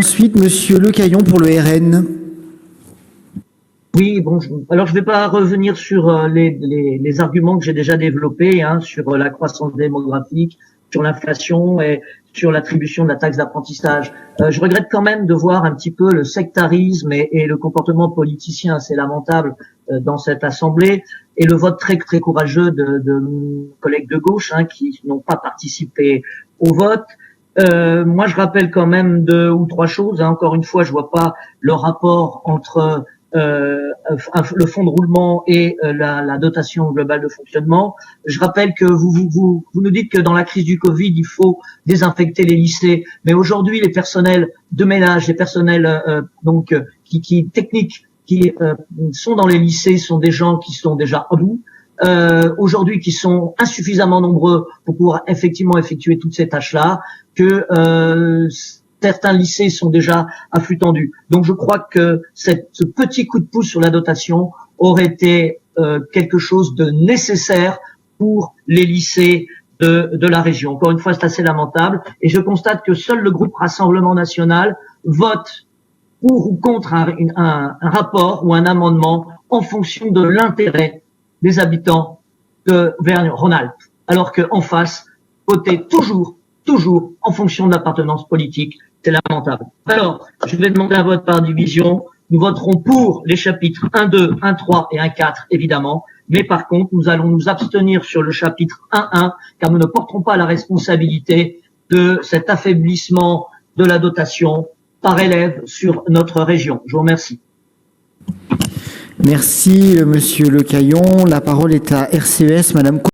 Ensuite, Monsieur Lecaillon pour le RN. Oui, bon, alors je ne vais pas revenir sur les arguments que j'ai déjà développés, sur la croissance démographique, sur l'inflation et sur l'attribution de la taxe d'apprentissage. Je regrette quand même de voir un petit peu le sectarisme et le comportement politicien assez lamentable dans cette assemblée et le vote très très courageux de collègues de gauche qui n'ont pas participé au vote. Moi, je rappelle quand même 2 ou 3 choses. Encore une fois, je vois pas le rapport entre le fonds de roulement et la dotation globale de fonctionnement. Je rappelle que vous nous dites que dans la crise du Covid, il faut désinfecter les lycées, mais aujourd'hui, les personnels de ménage, les personnels techniques qui sont dans les lycées sont des gens qui sont déjà à bout. Aujourd'hui, qui sont insuffisamment nombreux pour pouvoir effectivement effectuer toutes ces tâches-là, que certains lycées sont déjà à flux tendu. Donc je crois que ce petit coup de pouce sur la dotation aurait été quelque chose de nécessaire pour les lycées de la région. Encore une fois, c'est assez lamentable. Et je constate que seul le groupe Rassemblement National vote pour ou contre un rapport ou un amendement en fonction de l'intérêt des habitants de Auvergne-Rhône-Alpes. Alors qu'en face, voter toujours en fonction de l'appartenance politique. C'est lamentable. Alors, je vais demander un vote par division. Nous voterons pour les chapitres 1.2, 1.3 et 1.4, évidemment. Mais par contre, nous allons nous abstenir sur le chapitre 1.1, car nous ne porterons pas la responsabilité de cet affaiblissement de la dotation par élève sur notre région. Je vous remercie. Merci, Monsieur Lecaillon. La parole est à RCES, Madame